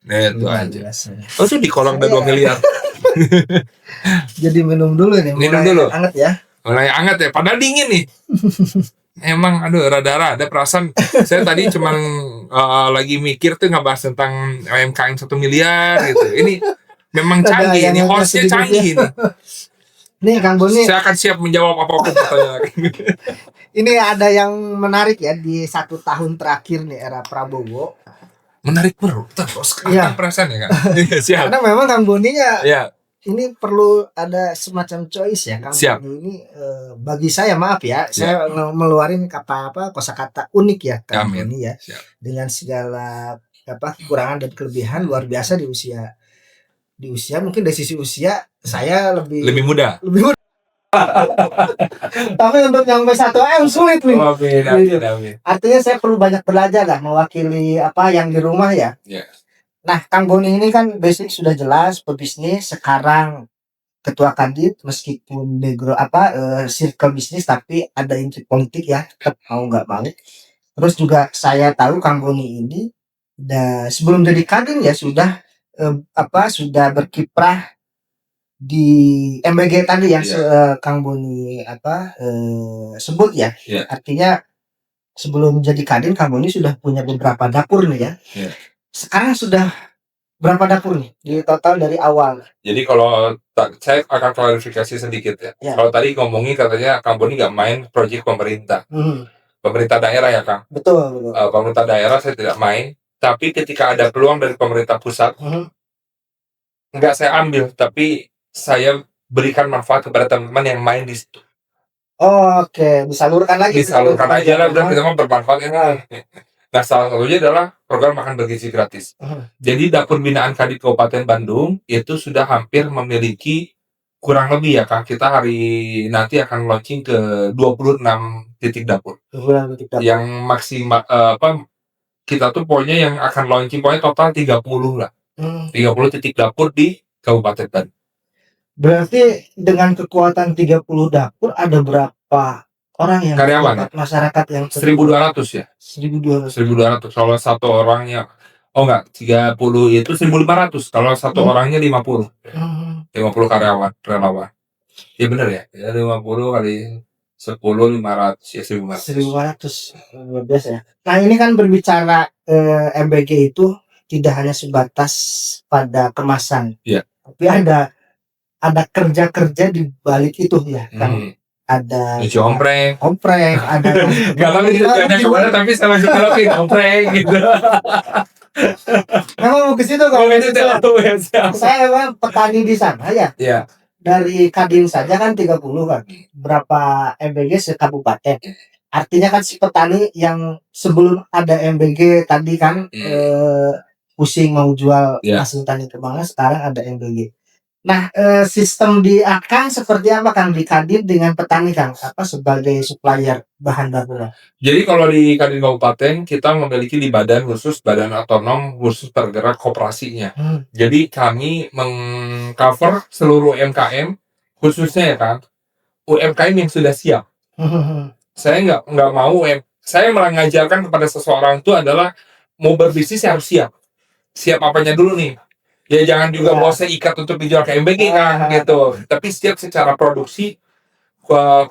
Nah, itu aja. Oh, itu di kolong dan 2 miliar. Jadi minum dulu nih. Minum dulu. Anget ya. Mulai anget ya, padahal dingin nih. Emang rada-rada perasaan. Saya tadi cuman lagi mikir tuh ngebahas tentang UMKM 1 miliar gitu. Ini memang canggih, ini hostnya canggih nih. Nih Kang Boni, saya akan siap menjawab apapun pertanyaan. Ini ada yang menarik ya di 1 tahun terakhir nih era Prabowo. Menarik terus perasaan ya kan. Siap. Karena memang Kang Boninya ya. Ini perlu ada semacam choice ya Kang Boni ini. Bagi saya maaf ya, saya meluarin kosakata unik ya Kang Boni ya. Siap. Dengan segala kekurangan dan kelebihan luar biasa di usia mungkin dari sisi usia saya lebih muda. Tapi untuk nyampe 1M sulit nih. Artinya saya perlu banyak belajar lah mewakili yang di rumah ya. Nah, Kang Boni ini kan basic sudah jelas pebisnis, sekarang ketua Kadin meskipun circle bisnis tapi ada intrik politik ya, tetap mau nggak mau. Terus juga saya tahu Kang Boni ini sebelum jadi Kadin ya sudah berkiprah di MBG tadi yang Kang Boni sebut ya. Artinya sebelum jadi Kadin Kang Boni sudah punya beberapa dapur nih ya. Sekarang sudah berapa dapur nih di total dari awal? Jadi kalau saya akan klarifikasi sedikit ya. Kalau tadi ngomongin katanya Kang Boni nggak main proyek pemerintah. Pemerintah daerah ya Kang? Betul. Pemerintah daerah saya tidak main. Tapi ketika ada peluang dari pemerintah pusat, nggak saya ambil. Tapi saya berikan manfaat kepada teman-teman yang main di situ. Oke, disalurkan lagi. Disalurkan aja lah, dan kita mau bermanfaat ya. Nah, salah satunya adalah program makan bergizi gratis. Jadi dapur binaan Kadin Kabupaten Bandung itu sudah hampir memiliki kurang lebih ya Kang. Kita hari nanti akan launching ke 26 titik dapur. Yang maksimal kita tuh pokoknya yang akan launching pokoknya total 30 lah. 30 titik dapur di Kabupaten Bandung. Berarti dengan kekuatan 30 dapur ada berapa orang yang karyawan masyarakat yang 1.200 ya. 1.200. Kalau satu orangnya 30 itu 1.500. Kalau satu orangnya 50. 50 karyawan relawan. Iya benar ya. 50 kali 10 500 ya 1.500. Luar biasa ya. Nah, ini kan berbicara MBG itu tidak hanya sebatas pada kemasan. Iya. Tapi ada kerja-kerja di balik itu ya kan. Ada ompreng, ada kalau kemana tapi sama sekali ompreng gitu. Memang mau ke situ saya memang petani di sana ya. Iya. Dari Kadin saja kan 30 kan. Berapa MBG sekabupaten. Artinya kan si petani yang sebelum ada MBG tadi kan pusing mau jual hasil tani kemana, sekarang ada MBG. Nah, sistem di Akang seperti apa Kang di Kadin dengan petani Kang? Sebagai supplier bahan baku? Jadi kalau di Kadin Kabupaten kita memiliki di badan otonom khusus tergerak koperasinya. Jadi kami mengcover seluruh UMKM khususnya ya Kang, UMKM yang sudah siap. Saya nggak mau saya malah ngajarkan kepada seseorang itu adalah mau berbisnis harus siap. Siap apanya dulu nih? Ya jangan juga bosnya ikat untuk dijual ke MBG kan gitu. Tapi siap secara produksi,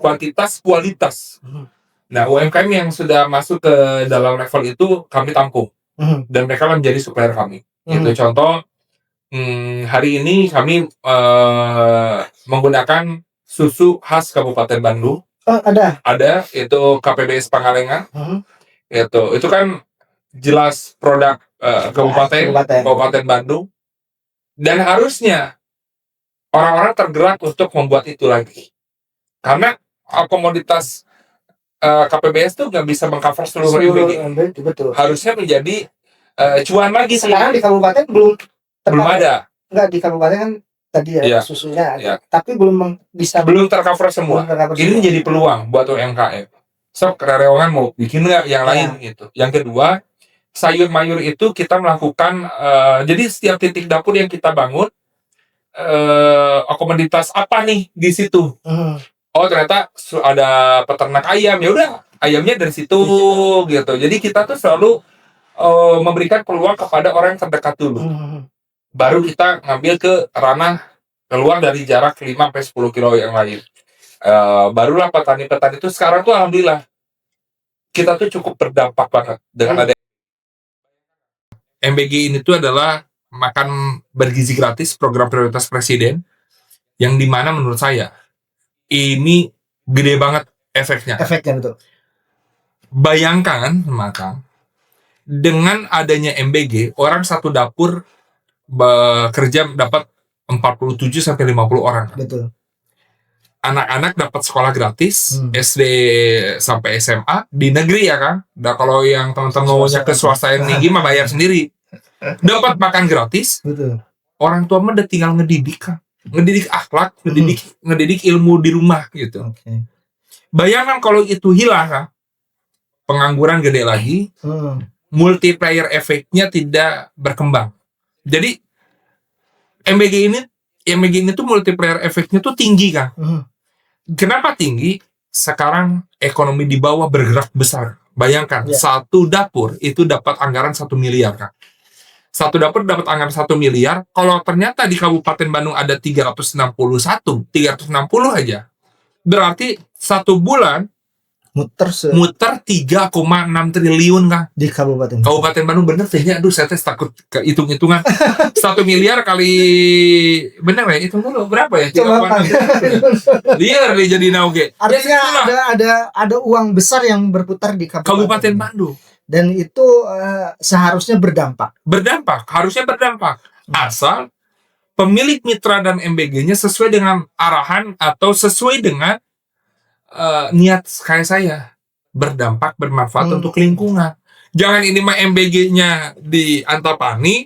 kuantitas, kualitas. Nah, UMKM yang sudah masuk ke dalam level itu kami tampung. Dan mereka menjadi supplier kami. Gitu. Contoh, hari ini kami menggunakan susu khas Kabupaten Bandung. Ada, itu KPBS Pangalengan. Itu kan jelas produk Kabupaten Bandung. Dan harusnya orang-orang tergerak untuk membuat itu lagi. Karena komoditas KPBS itu nggak bisa mengcover seluruh MBG. Betul. Harusnya menjadi cuan lagi. Sekarang di kabupaten belum ada. Enggak, di kabupaten kan tadi susunya ada. Tapi belum tercover semua. Ini jadi peluang buat UMKM. So, karyawan mau bikin nggak yang lain gitu. Yang kedua, sayur mayur itu kita melakukan jadi setiap titik dapur yang kita bangun komoditas apa nih di situ. oh ternyata ada peternak ayam, ya udah ayamnya dari situ gitu. Jadi kita tuh selalu memberikan peluang kepada orang yang terdekat dulu. Baru kita ngambil ke ranah keluar dari jarak 5-10 kilo yang lain. Barulah petani-petani itu sekarang tuh alhamdulillah kita tuh cukup berdampak banget dengan ada MBG ini tuh adalah makan bergizi gratis, program prioritas presiden, yang dimana menurut saya ini gede banget efeknya. Efeknya betul. Bayangkan maka dengan adanya MBG, orang satu dapur bekerja dapat 47-50 orang. Betul. Anak-anak dapat sekolah gratis, SD sampai SMA di negeri ya kan. Nah, kalau yang teman-teman maunya ke swasta yang tinggi mah bayar sendiri. Dapat makan gratis. Betul. Orang tua mah udah tinggal ngedidik kan. Ngedidik akhlak, ngedidik ilmu di rumah gitu. Okay. Bayangkan kalau itu hilang kan. Pengangguran gede lagi. Multiplier efeknya tidak berkembang. Jadi MBG ini tuh multiplier efeknya tuh tinggi kan. Kenapa tinggi? Sekarang ekonomi di bawah bergerak besar. Bayangkan, satu dapur itu dapat anggaran 1 miliar kan. Satu dapur dapat anggaran 1 miliar. Kalau ternyata di Kabupaten Bandung ada 360 aja. Berarti satu bulan muter 3,6 triliun kan di Kabupaten Bandung. Bener sih ya, aduh saya takut ke hitung-hitungan. 1 miliar kali bener ya, hitung dulu berapa ya? Liar nih jadi nauge. Artinya ada uang besar yang berputar di Kabupaten Bandung, dan itu seharusnya berdampak. Harusnya berdampak. Asal pemilik mitra dan MBG-nya sesuai dengan arahan atau sesuai dengan niat kayak saya, berdampak, bermanfaat untuk lingkungan. Jangan ini mah MBG-nya di Antapani,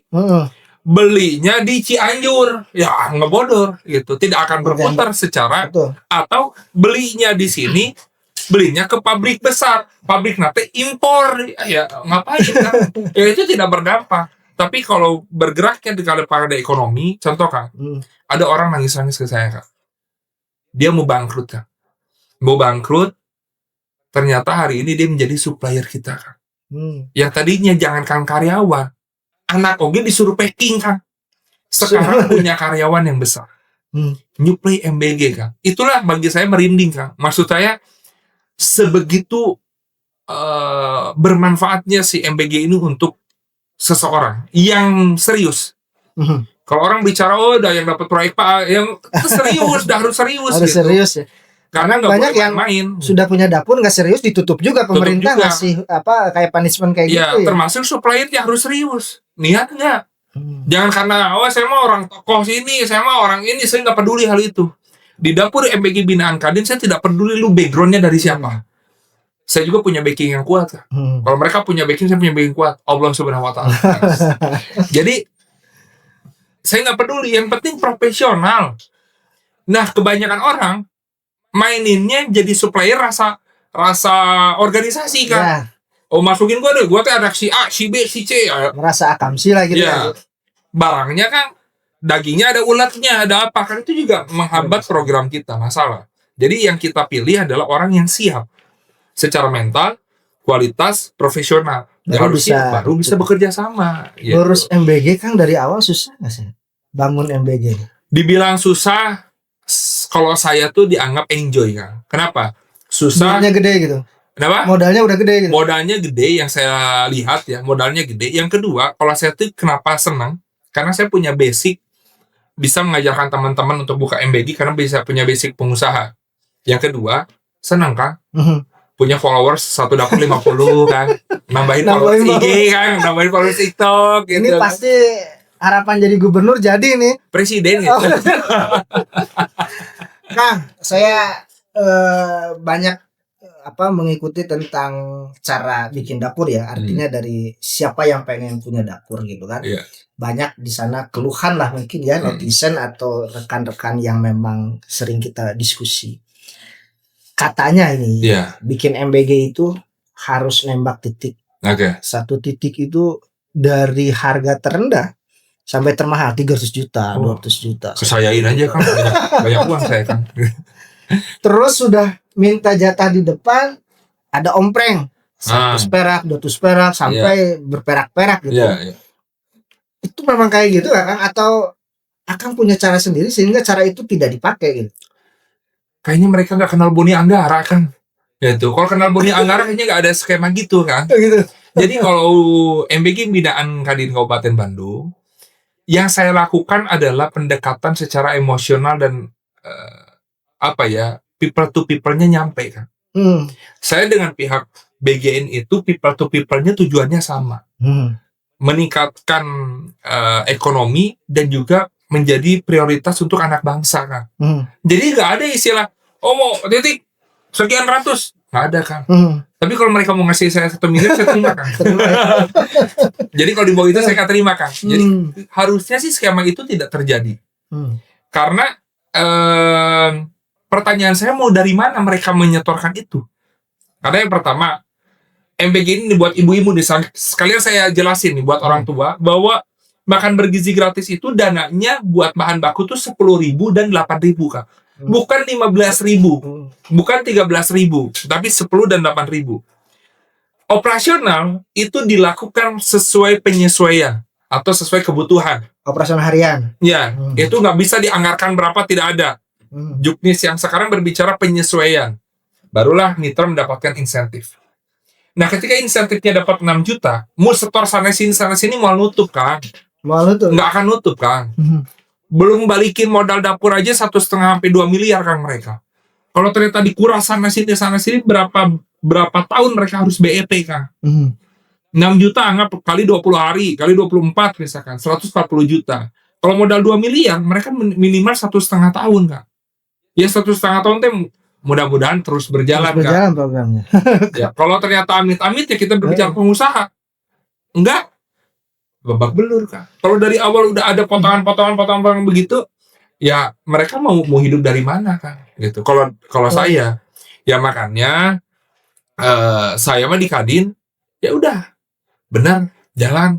belinya di Cianjur, ya ngebodor gitu, tidak akan berputar secara. Atau belinya di sini, belinya ke pabrik besar, pabrik nanti impor, ya ngapain kan? Ya itu tidak berdampak. Tapi kalau bergeraknya pada ekonomi, contoh kan, ada orang nangis-nangis ke saya kan, dia mau bangkrut kan. Ternyata hari ini dia menjadi supplier kita kan. Yang tadinya jangankan karyawan, anak oge disuruh packing kan. Sekarang punya karyawan yang besar. Nyuplai MBG kan. Itulah bagi saya merinding kan. Maksud saya sebegitu bermanfaatnya si MBG ini untuk seseorang yang serius. Kalau orang bicara udah yang dapat proyek Pak, yang serius, harus serius. Harus gitu. Serius ya. Karena banyak yang main sudah punya dapur nggak serius, ditutup juga pemerintah ngasih kayak punishment kayak gitu ya. Termasuk suppliernya harus serius, niat nggak. Jangan karena saya mah orang tokoh sini, saya mah orang ini, saya nggak peduli hal itu. Di dapur MBG binaan Kadin saya tidak peduli lu backgroundnya dari siapa. Saya juga punya backing yang kuat. Kalau mereka punya backing, saya punya backing kuat. Allah Subhanahu Wa Taala. Jadi saya nggak peduli, yang penting profesional. Nah kebanyakan orang maininnya jadi supplier rasa organisasi kan. Oh masukin gue tuh ada si A, si B, si C. Merasa akamsi lah gitu ya. Barangnya kan dagingnya ada ulatnya, ada apa kan, itu juga menghambat program kita, masalah. Jadi yang kita pilih adalah orang yang siap secara mental, kualitas, profesional. Baru bisa bekerja sama. Ngurus MBG kan dari awal susah nggak sih? Bangun MBG. Dibilang susah. Kalau saya tuh dianggap enjoy kan. Kenapa? Susah. Modalnya gede gitu. Kenapa? Modalnya udah gede gitu. Modalnya gede yang saya lihat ya. Modalnya gede. Yang kedua, kalau saya tuh kenapa senang? Karena saya punya basic. Bisa mengajarkan teman-teman untuk buka MBG karena bisa punya basic pengusaha. Yang kedua, senang kan? Punya followers 1 dapur 50 kan. Nambahin followers IG kan. Nambahin followers TikTok gitu. Ini pasti harapan jadi gubernur jadi nih presiden gitu. Kang, saya banyak mengikuti tentang cara bikin dapur ya. Artinya dari siapa yang pengen punya dapur gitu kan. Banyak di sana keluhan lah mungkin ya netizen atau rekan-rekan yang memang sering kita diskusi. Katanya ini bikin MBG itu harus nembak titik. Satu titik itu dari harga terendah sampai termahal 300 juta, 200 juta. Kesayain aja kan, banyak uang saya kan. Terus sudah minta jatah di depan, ada ompreng 100 perak, 200 perak sampai berperak-perak gitu. Itu memang kayak gitu Kang, atau Akang punya cara sendiri sehingga cara itu tidak dipakai gitu? Kayaknya mereka nggak kenal Boni Anggara kan, gitu. Kalau kenal Boni Anggara kayaknya nggak ada skema gitu kan. Gitu. Jadi kalau MBG binaan Kadin Kabupaten Bandung, yang saya lakukan adalah pendekatan secara emosional dan people to people-nya nyampe kan. Saya dengan pihak BGN itu people to people-nya tujuannya sama, meningkatkan ekonomi dan juga menjadi prioritas untuk anak bangsa kan. Jadi nggak ada istilah mau titik sekian ratus, nggak ada kan. Tapi kalau mereka mau ngasih saya 1 miliar, saya terima kan. Jadi kalau di bawah itu saya nggak terima kan. Jadi harusnya sih skema itu tidak terjadi. Karena pertanyaan saya mau dari mana mereka menyetorkan itu? Karena yang pertama, MBG ini buat ibu-ibu nih. Sekalian saya jelasin nih buat orang tua bahwa makan bergizi gratis itu dananya buat bahan baku tuh 10.000 dan 8.000 Kak. Bukan 15.000, bukan 13.000, tapi 10 dan 8.000. Operasional itu dilakukan sesuai penyesuaian atau sesuai kebutuhan. Operasional harian. Ya, itu nggak bisa dianggarkan berapa, tidak ada. Juknis yang sekarang berbicara penyesuaian. Barulah mitra mendapatkan insentif. Nah, ketika insentifnya dapat 6 juta, mau setor sana sini mau nutup kan? Nggak akan nutup kan? Belum balikin modal dapur aja 1,5 sampai 2 miliar kan mereka. Kalau ternyata dikuras sana sini berapa tahun mereka harus BEP kan? 6 juta anggap kali 20 hari, kali 24 misalkan, 140 juta. Kalau modal 2 miliar, mereka minimal 1,5 tahun kan? Ya 1,5 tahun teh mudah-mudahan terus berjalan kan? Programnya. Ya, kalau ternyata amit-amit ya kita berbicara pengusaha. Enggak, babak belur kan. Kalau dari awal udah ada potongan begitu, ya mereka mau hidup dari mana kan? Gitu. Kalau saya, ya makanya saya mah di Kadin, ya udah benar jalan.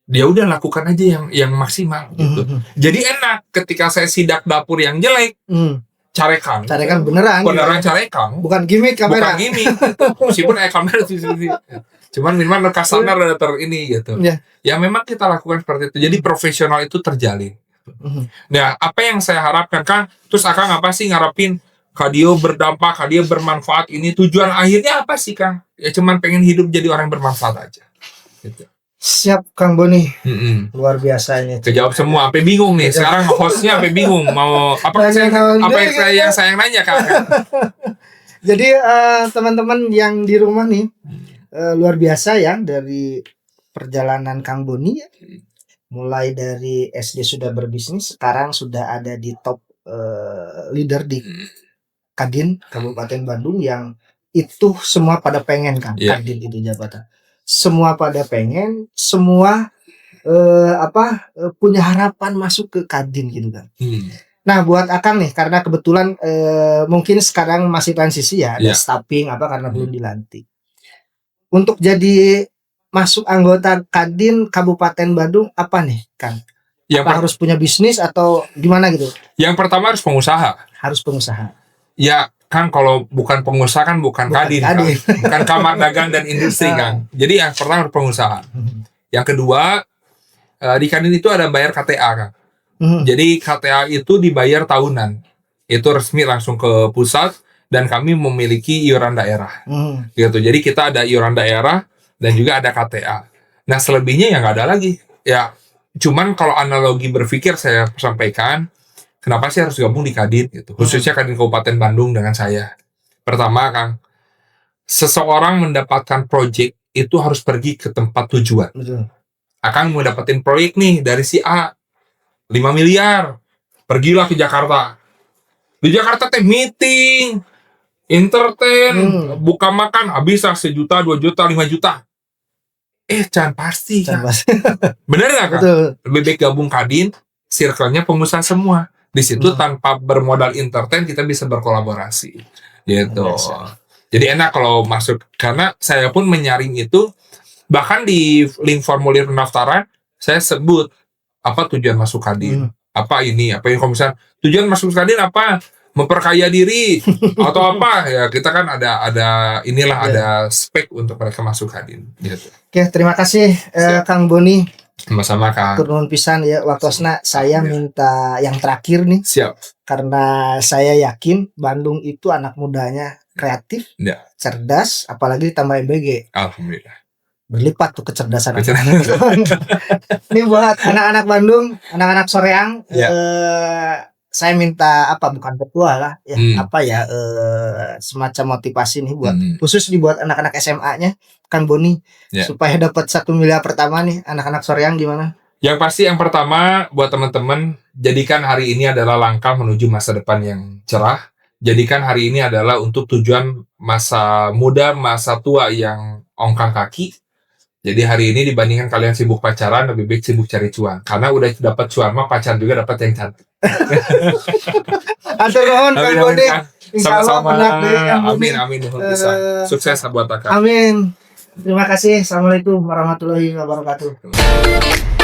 Dia udah lakukan aja yang maksimal gitu. Jadi enak ketika saya sidak dapur yang jelek, carekan beneran carekan, bukan gimmick kamera, meskipun kamera cuman minimal kesana ada ini gitu. Ya memang kita lakukan seperti itu. Jadi profesional itu terjalin. Nah, apa yang saya harapkan Kang, terus Akang apa sih ngarepin Kadio berdampak, Kadio bermanfaat, ini tujuan akhirnya apa sih Kang? Ya cuman pengen hidup jadi orang yang bermanfaat aja gitu. Siap Kang Boni. Luar biasa ini. Kejawab semua, sampai bingung nih. Sekarang hostnya sampai bingung mau apa yang saya nanya Kang. Jadi teman-teman yang di rumah nih, luar biasa ya dari perjalanan Kang Boni. Mulai dari SD sudah berbisnis, sekarang sudah ada di top leader di Kadin Kabupaten Bandung, yang itu semua pada pengen kan Kadin itu jabatan. Semua pada pengen, semua punya harapan masuk ke Kadin gitu kan. Nah, buat Akang nih, karena kebetulan mungkin sekarang masih transisi ya, ada staffing karena belum dilantik. Untuk jadi masuk anggota Kadin Kabupaten Bandung apa nih, Kang? Harus punya bisnis atau gimana gitu? Yang pertama harus pengusaha. Harus pengusaha. Ya, Kang, kalau bukan pengusaha kan bukan Kadin. Kan? Bukan Kamar Dagang dan Industri Kang. Jadi yang pertama harus pengusaha. Yang kedua, di Kadin itu ada bayar KTA Kang. Jadi KTA itu dibayar tahunan. Itu resmi langsung ke pusat, dan kami memiliki iuran daerah. Gitu. Jadi kita ada iuran daerah dan juga ada KTA. Nah, selebihnya ya nggak ada lagi. Ya, cuman kalau analogi berpikir saya sampaikan, kenapa sih harus gabung di Kadin gitu? Khususnya Kadin Kabupaten Bandung dengan saya. Pertama, Kang, seseorang mendapatkan proyek itu harus pergi ke tempat tujuan. Akang mau dapetin proyek nih dari si A 5 miliar. Pergilah ke Jakarta. Di Jakarta teh meeting, entertain, buka makan, habis 1 juta, 2 juta, 5 juta. Jangan pasti kan. Bener gak kan? Lebih baik gabung Kadin, circle-nya pengusaha semua. Di situ tanpa bermodal entertain kita bisa berkolaborasi. Gitu. Jadi enak kalau masuk, karena saya pun menyaring itu. Bahkan di link formulir pendaftaran saya sebut apa tujuan masuk Kadin. Apa ini, apa yang kalau misalnya tujuan masuk Kadin apa? memperkaya diri atau apa ya, kita kan ada inilah ada spek untuk mereka masuk Kadin gitu. Oke, terima kasih Kang Boni. Sama-sama Kang. Turun pisan ya waktosna. Saya minta yang terakhir nih. Siap. Karena saya yakin Bandung itu anak mudanya kreatif, cerdas, apalagi ditambah MBG. Alhamdulillah. Berlipat tuh kecerdasan. Ini buat anak-anak Bandung, anak-anak Soreang. Saya minta bukan ketua lah ya, semacam motivasi nih buat khusus dibuat anak-anak SMA-nya Kang Boni supaya dapat 1 miliar pertama nih anak-anak Soreang gimana? Yang pasti yang pertama buat teman-teman, jadikan hari ini adalah langkah menuju masa depan yang cerah. Jadikan hari ini adalah untuk tujuan masa muda, masa tua yang ongkang kaki. Jadi hari ini dibandingkan kalian sibuk pacaran, lebih baik sibuk cari cuan. Karena udah dapat cuan mah pacar juga dapat yang cantik. Atur nuhun Kang Boni. Sama-sama. Amin. Sukses buat Akang. Amin. Terima kasih. Assalamualaikum warahmatullahi wabarakatuh.